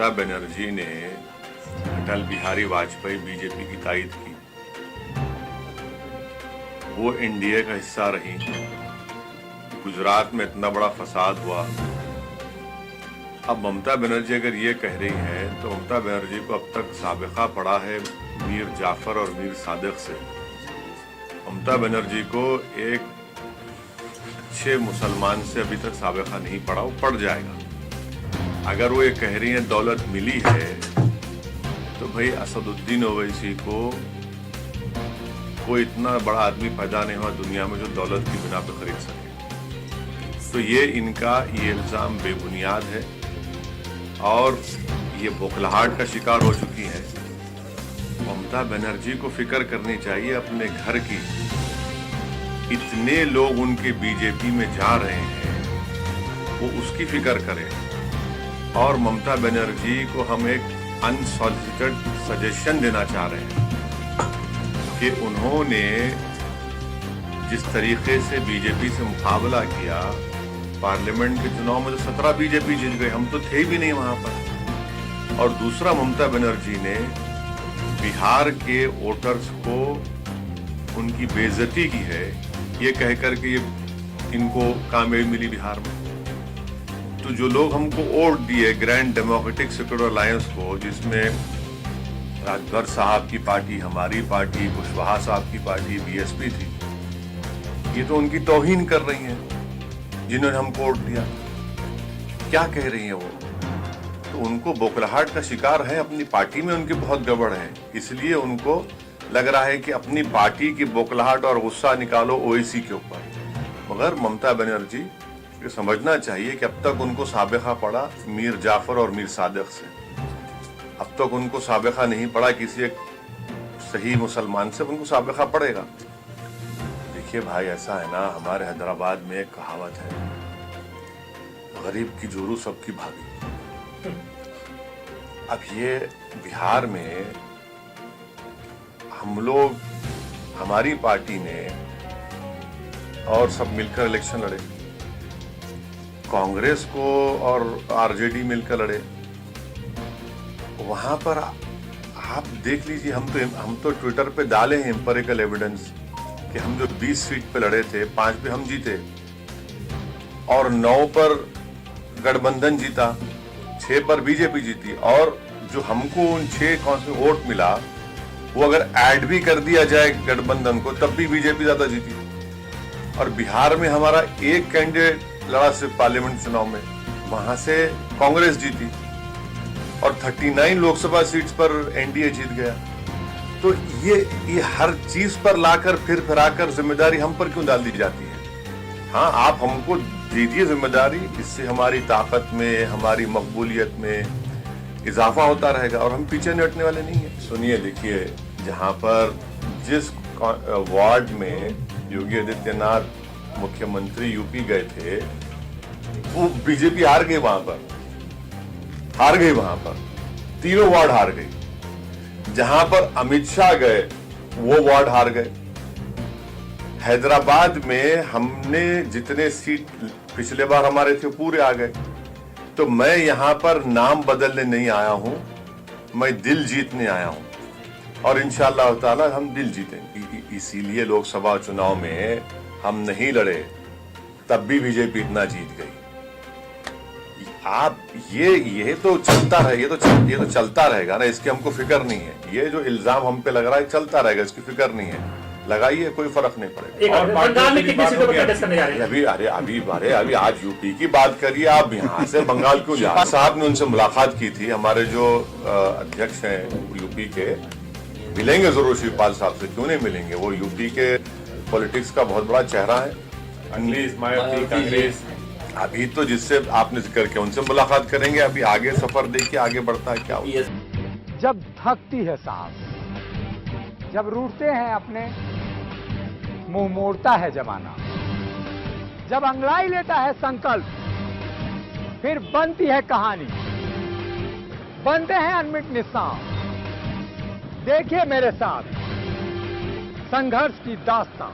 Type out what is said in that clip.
ममता बनर्जी ने अटल बिहारी वाजपेयी बीजेपी की तायद की, वो एनडीए का हिस्सा रही। गुजरात में इतना बड़ा फसाद हुआ। अब ममता बनर्जी अगर ये कह रही है तो ममता बनर्जी को अब तक साबिका पड़ा है मीर जाफर और मीर सादिक से। ममता बनर्जी को एक अच्छे मुसलमान से अभी तक साबिका नहीं पड़ा, वो पड़ जाएगा। अगर वो ये कह रही है दौलत मिली है तो भाई असदुद्दीन ओवैसी को कोई इतना बड़ा आदमी पैदा नहीं हुआ दुनिया में जो दौलत की बिना पर खरीद सके। तो ये इनका ये इल्जाम बेबुनियाद है और ये बौखलाहट का शिकार हो चुकी है। ममता बनर्जी को फिक्र करनी चाहिए अपने घर की। इतने लोग उनके बीजेपी में जा रहे हैं, वो उसकी फिक्र करें। और ममता बनर्जी को हम एक अनसॉलिसिटेड सजेशन देना चाह रहे हैं कि उन्होंने जिस तरीके से बीजेपी से मुकाबला किया, पार्लियामेंट के चुनाव में तो 17 बीजेपी जीत गए, हम तो थे भी नहीं वहां पर। और दूसरा, ममता बनर्जी ने बिहार के वोटर्स को उनकी बेइज्जती की है ये कहकर के ये इनको कामयाबी मिली बिहार में। तो जो लोग हमको वोट दिए ग्रैंड डेमोक्रेटिक सेक्युलर अलायंस को, जिसमें राजभर साहब की पार्टी, हमारी पार्टी, कुशवाहा साहब की पार्टी, बीएसपी थी, ये तो उनकी तौहीन कर रही हैं जिन्होंने हमको वोट दिया। क्या कह रही हैं वो? तो उनको बौखलाहट का शिकार है, अपनी पार्टी में उनकी बहुत गड़बड़ है, इसलिए उनको लग रहा है कि अपनी पार्टी की बौखलाहट और गुस्सा निकालो ओवैसी के ऊपर। मगर ममता बनर्जी ये समझना चाहिए कि अब तक उनको साबिका पड़ा मीर जाफर और मीर सादिक से, अब तक उनको साबिका नहीं पड़ा किसी एक सही मुसलमान से, उनको साबिका पड़ेगा। देखिए भाई, ऐसा है ना, हमारे हैदराबाद में एक कहावत है, गरीब की जोरू सबकी भाभी। अब ये बिहार में हम लोग, हमारी पार्टी ने और सब मिलकर इलेक्शन लड़े, कांग्रेस को और आरजेडी मिलकर लड़े। वहां पर आप देख लीजिए, हम तो ट्विटर पे डाले हैं एम्पिरिकल एविडेंस कि हम जो 20 सीट पे लड़े थे, 5 पे हम जीते और 9 पर गठबंधन जीता, 6 पर बीजेपी जीती। और जो हमको उन 6 वोट मिला, वो अगर ऐड भी कर दिया जाए गठबंधन को, तब भी बीजेपी ज्यादा जीती। और बिहार में हमारा एक कैंडिडेट लड़ा सिर्फ पार्लियामेंट चुनाव में, वहां से कांग्रेस जीती और 39 लोकसभा सीट्स पर एनडीए जीत गया। तो ये हर चीज पर लाकर फिर आकर जिम्मेदारी हम पर क्यों डाल दी जाती है? हाँ, आप हमको दीजिए जिम्मेदारी, इससे हमारी ताकत में, हमारी मकबूलियत में इजाफा होता रहेगा और हम पीछे नहीं हटने वाले नहीं है। सुनिए, देखिए, जहां पर जिस वार्ड में योगी आदित्यनाथ मुख्यमंत्री यूपी गए थे, वो बीजेपी हार गई, वहां पर तीनों वार्ड हार गई। जहां पर अमित शाह गए वो वार्ड हार गए। हैदराबाद में हमने जितने सीट पिछले बार हमारे थे पूरे आ गए। तो मैं यहां पर नाम बदलने नहीं आया हूं, मैं दिल जीतने आया हूं और इंशाअल्लाह ताला हम दिल जीतेंगे। इसीलिए लोकसभा चुनाव में हम नहीं लड़े, तब भी बीजेपी इतना जीत गई। आप ये तो चलता रहे, ये तो चलता रहेगा ना, इसकी हमको फिक्र नहीं है। ये जो इल्जाम हम पे लग रहा है चलता रहेगा, इसकी फिक्र नहीं है, लगाइए, कोई फर्क नहीं पड़ेगा। और बंगाल में कितनी सीटों पर कंटेस्ट करने जा रहे हैं? अभी आज यूपी की बात करिए, आप यहाँ से बंगाल क्यों जा रहे हैं? साहब ने उनसे मुलाकात की थी, हमारे जो अध्यक्ष हैं यूपी के, मिलेंगे जरूर शिवपाल साहब से, क्यों नहीं मिलेंगे? वो यूपी के पॉलिटिक्स का बहुत बड़ा चेहरा है। अखिलेश मायावती कांग्रेस, अभी तो जिससे आपने जिक्र किया उनसे मुलाकात करेंगे, अभी आगे सफर देखिए आगे बढ़ता है क्या होगा। जब थकती है सांस, जब रूठते हैं अपने, मुंह मोड़ता है जमाना, जब अंगड़ाई लेता है संकल्प, फिर बनती है कहानी, बनते हैं अनमिट निशान। देखिए मेरे साथ संघर्ष की दास्तां।